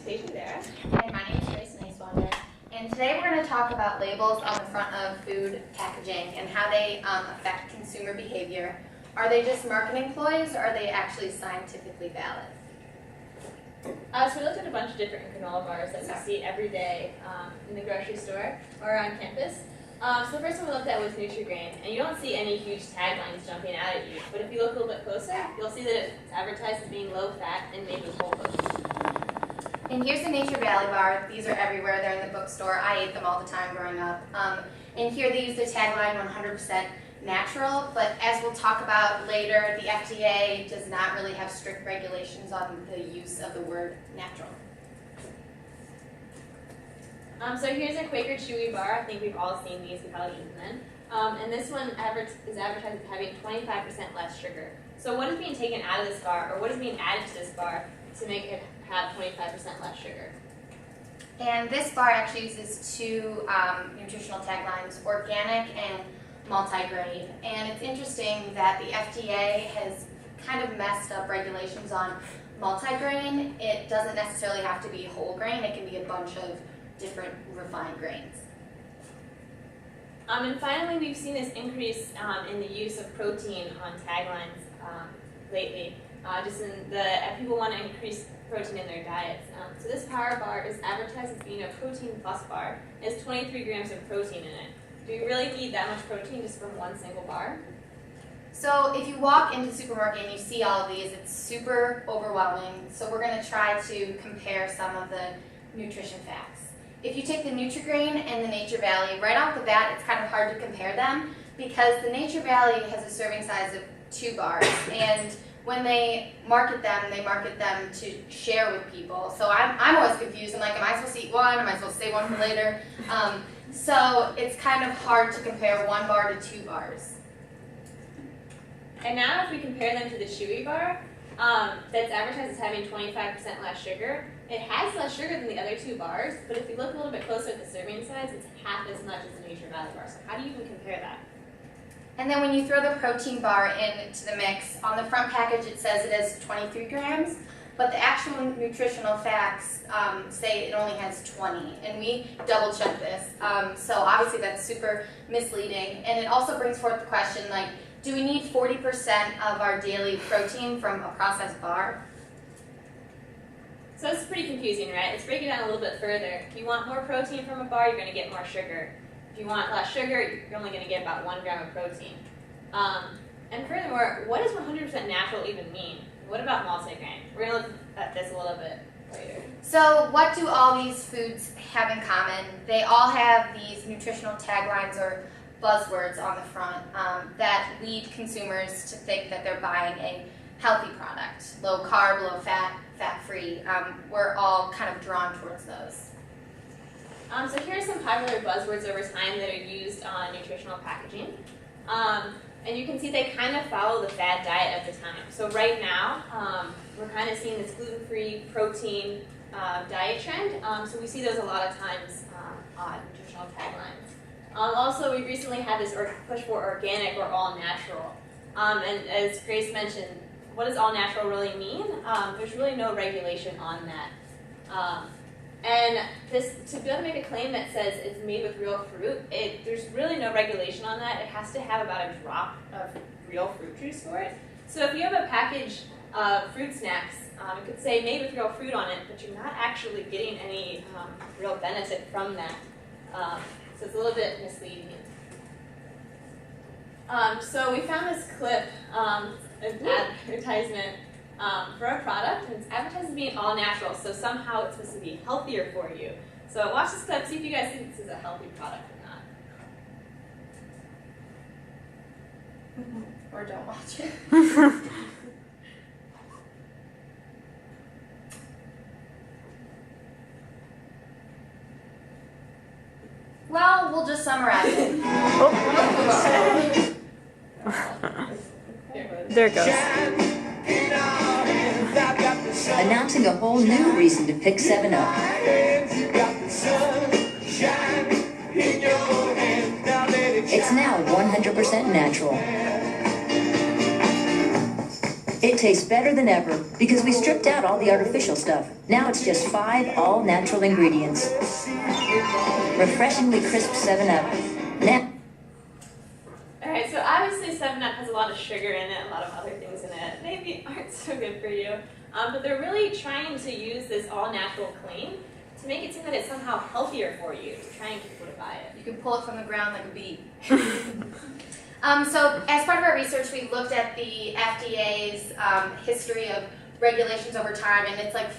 presentation, Madera. And my name is Niswander. And today we're going to talk about labels on the front of food packaging and how they affect consumer behavior. Are they just marketing ploys, or are they actually scientifically valid? So we looked at a bunch of different granola bars that we see every day in the grocery store or on campus. So the first one we looked at was Nutri-Grain, and you don't see any huge taglines jumping out at you, but if you look a little bit closer, you'll see that it's advertised as being low-fat and made with whole foods. And here's the Nature Valley bar. These are everywhere. They're in the bookstore. I ate them all the time growing up. And here they use the tagline 100% natural, but as we'll talk about later, the FDA does not really have strict regulations on the use of the word natural. So here's a Quaker Chewy bar. I think we've all seen these. We've probably eaten them. And this one is advertised as having 25% less sugar. So what is being taken out of this bar, or what is being added to this bar to make it have 25% less sugar? And this bar actually uses two nutritional taglines, organic and multi-grain. And it's interesting that the FDA has kind of messed up regulations on multi-grain. It doesn't necessarily have to be whole grain. It can be a bunch of different refined grains. And finally, we've seen this increase in the use of protein on taglines lately. People want to increase protein in their diets. So this power bar is advertised as being a protein plus bar. It has 23 grams of protein in it. Do you really need that much protein just from one single bar? So if you walk into the supermarket and you see all of these, it's super overwhelming. So we're going to try to compare some of the nutrition facts. If you take the Nutri-Grain and the Nature Valley, right off the bat, it's kind of hard to compare them because the Nature Valley has a serving size of 2 bars, and when they market them to share with people. So I'm always confused. I'm like, am I supposed to eat one? Am I supposed to save one for later? So it's kind of hard to compare 1 bar to 2 bars. And now if we compare them to the Chewy bar, that's advertised as having 25% less sugar, it has less sugar than the other 2 bars, but if you look a little bit closer at the serving size, it's half as much as the Nature Valley bar. So how do you even compare that? And then when you throw the protein bar into the mix, on the front package it says it has 23 grams, but the actual nutritional facts say it only has 20, and we double checked this. So obviously that's super misleading, and it also brings forth the question, like, do we need 40% of our daily protein from a processed bar? So it's pretty confusing, right? Let's break it down a little bit further. If you want more protein from a bar, you're going to get more sugar. If you want less sugar, you're only going to get about 1 gram of protein. And furthermore, what does 100% natural even mean? What about multigrain? We're going to look at this a little bit later. So what do all these foods have in common? They all have these nutritional taglines or buzzwords on the front that lead consumers to think that they're buying a healthy product. Low carb, low fat, fat-free. We're all kind of drawn towards those. So here are some popular buzzwords over time that are used on nutritional packaging. And you can see they kind of follow the fad diet of the time. So right now, we're kind of seeing this gluten-free protein diet trend. So we see those a lot of times on nutritional taglines. Also, we recently had this push for organic or all natural. And as Grace mentioned, what does all natural really mean? There's really no regulation on that. And to be able to make a claim that says it's made with real fruit, there's really no regulation on that. It has to have about a drop of real fruit juice for it. So if you have a package of fruit snacks, it could say made with real fruit on it, but you're not actually getting any real benefit from that. So it's a little bit misleading. So we found this clip, an advertisement for a product, and it's advertised as being all natural, so somehow it's supposed to be healthier for you. So watch this clip, see if you guys think this is a healthy product or not. Or don't watch it. Well, we'll just summarize it. There it goes. Announcing a whole new reason to pick 7-Up. It's now 100% natural. It tastes better than ever because we stripped out all the artificial stuff. Now it's just 5 all-natural ingredients. Refreshingly crisp 7-Up. Now. Alright, so obviously 7-Up has a lot of sugar in it, a lot of other things in it. Maybe aren't so good for you. But they're really trying to use this all-natural claim to make it seem that it's somehow healthier for you, to try and get people to buy it. You can pull it from the ground like a bee. So as part of our research, we looked at the FDA's history of regulations over time, and it's like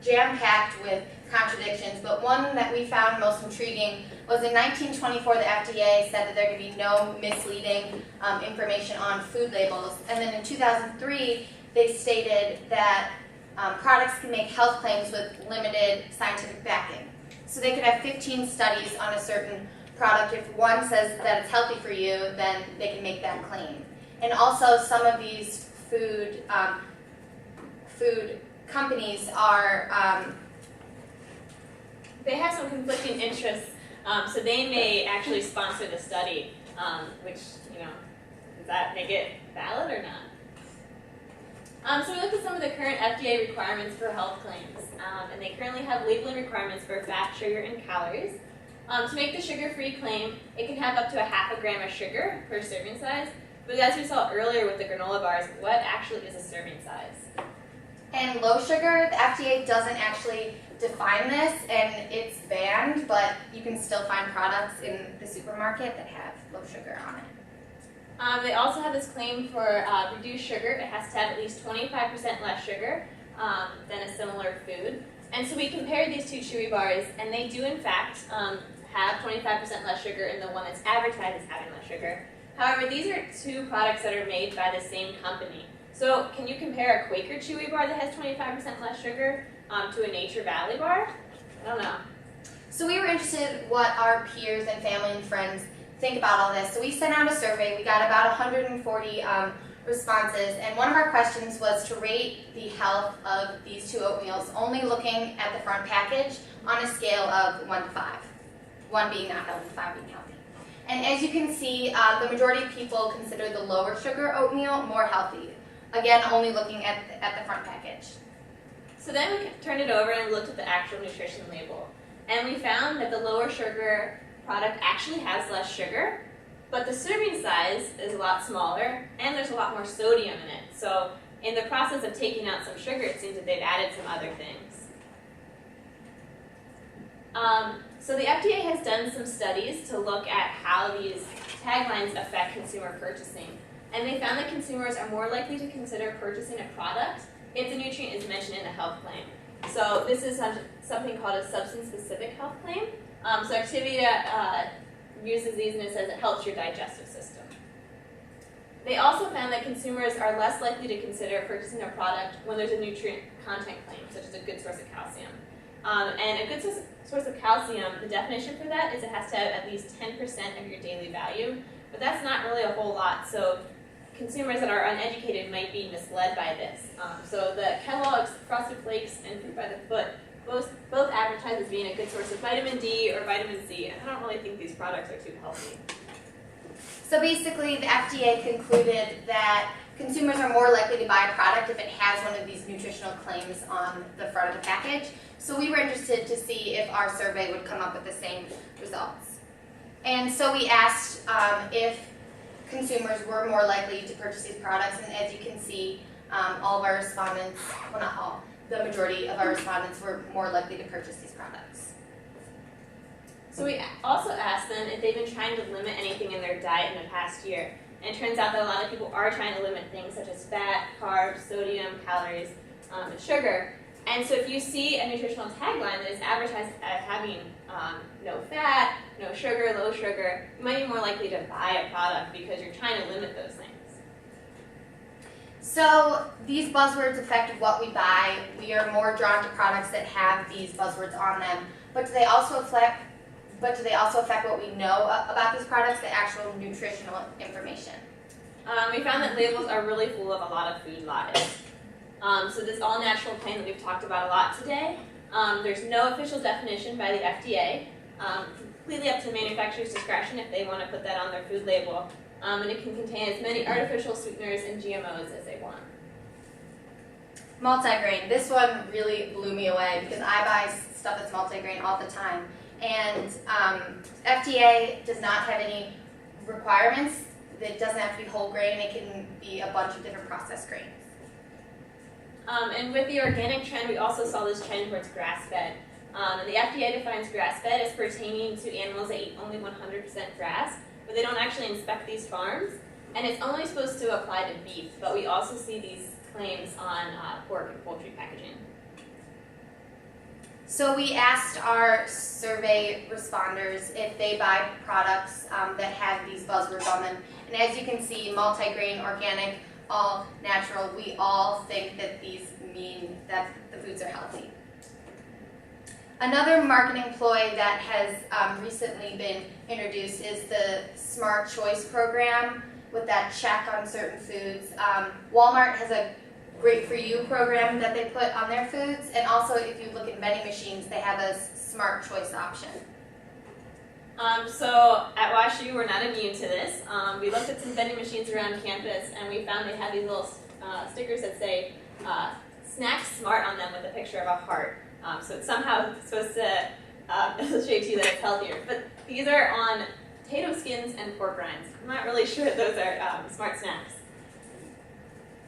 jam-packed with contradictions. But one that we found most intriguing was in 1924, the FDA said that there could be no misleading information on food labels. And then in 2003, they stated that products can make health claims with limited scientific backing. So they could have 15 studies on a certain product. If one says that it's healthy for you, then they can make that claim. And also some of these food companies are... they have some conflicting interests, so they may actually sponsor the study, which, does that make it valid or not? So we looked at some of the current FDA requirements for health claims, and they currently have labeling requirements for fat, sugar, and calories. To make the sugar-free claim, it can have up to 0.5 gram of sugar per serving size, but as we saw earlier with the granola bars, what actually is a serving size? And low sugar, the FDA doesn't actually define this, and it's banned, but you can still find products in the supermarket that have low sugar on it. They also have this claim for reduced sugar. It has to have at least 25% less sugar than a similar food. And so we compared these two chewy bars, and they do in fact have 25% less sugar in the one that's advertised as having less sugar. However, these are two products that are made by the same company. So can you compare a Quaker Chewy bar that has 25% less sugar to a Nature Valley bar? I don't know. So we were interested in what our peers and family and friends think about all this. So we sent out a survey. We got about 140 responses, and one of our questions was to rate the health of these two oatmeals, only looking at the front package on a scale of 1 to 5. 1 being not healthy, 5 being healthy. And as you can see, the majority of people consider the lower sugar oatmeal more healthy. Again, only looking at the front package. So then we turned it over and looked at the actual nutrition label. And we found that the lower sugar product actually has less sugar, but the serving size is a lot smaller, and there's a lot more sodium in it. So in the process of taking out some sugar, it seems that they've added some other things. So the FDA has done some studies to look at how these taglines affect consumer purchasing. And they found that consumers are more likely to consider purchasing a product if the nutrient is mentioned in a health claim. So this is something called a substance-specific health claim. So Activia uses these, and it says it helps your digestive system. They also found that consumers are less likely to consider purchasing a product when there's a nutrient content claim, such as a good source of calcium. And a good source of calcium, the definition for that is it has to have at least 10% of your daily value, but that's not really a whole lot. So consumers that are uneducated might be misled by this. So the Kellogg's, Frosted Flakes, and Fruit by the Foot both advertise as being a good source of vitamin D or vitamin C, and I don't really think these products are too healthy. So basically, the FDA concluded that consumers are more likely to buy a product if it has one of these nutritional claims on the front of the package. So we were interested to see if our survey would come up with the same results. And so we asked if consumers were more likely to purchase these products, and as you can see, all of our respondents, well not all, the majority of our respondents were more likely to purchase these products. So we also asked them if they've been trying to limit anything in their diet in the past year. And it turns out that a lot of people are trying to limit things such as fat, carbs, sodium, calories, and sugar. And so if you see a nutritional tagline that is advertised as having no fat, no sugar, low sugar, you might be more likely to buy a product because you're trying to limit those things. So these buzzwords affect what we buy. We are more drawn to products that have these buzzwords on them. But do they also affect what we know about these products, the actual nutritional information? We found that labels are really full of a lot of food lies. So this all-natural claim that we've talked about a lot today, there's no official definition by the FDA. Completely up to manufacturer's discretion if they want to put that on their food label. And it can contain as many artificial sweeteners and GMOs as they want. Multigrain. This one really blew me away because I buy stuff that's multigrain all the time. And FDA does not have any requirements. It doesn't have to be whole grain. It can be a bunch of different processed grains. And with the organic trend, we also saw this trend towards grass-fed. And the FDA defines grass-fed as pertaining to animals that eat only 100% grass, but they don't actually inspect these farms. And it's only supposed to apply to beef, but we also see these claims on pork and poultry packaging. So we asked our survey responders if they buy products that have these buzzwords on them. And as you can see, multigrain, organic, all natural, we all think that these mean that the foods are healthy. Another marketing ploy that has recently been introduced is the Smart Choice program with that check on certain foods. Walmart has a Great For You program that they put on their foods, and also if you look at vending machines, they have a Smart Choice option. So at WashU, we're not immune to this. We looked at some vending machines around campus, and we found they have these little stickers that say "Snack Smart" on them with a picture of a heart. So it's somehow supposed to illustrate to you that it's healthier. But these are on potato skins and pork rinds. I'm not really sure if those are smart snacks.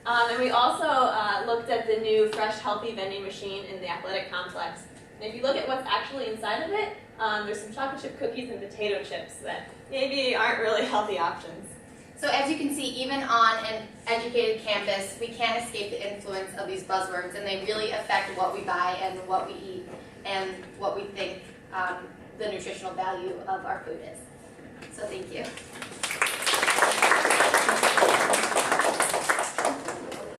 And we also looked at the new Fresh Healthy vending machine in the athletic complex. And if you look at what's actually inside of it, there's some chocolate chip cookies and potato chips that maybe aren't really healthy options. So as you can see, even on an educated campus, we can't escape the influence of these buzzwords, and they really affect what we buy and what we eat and what we think the nutritional value of our food is. So thank you.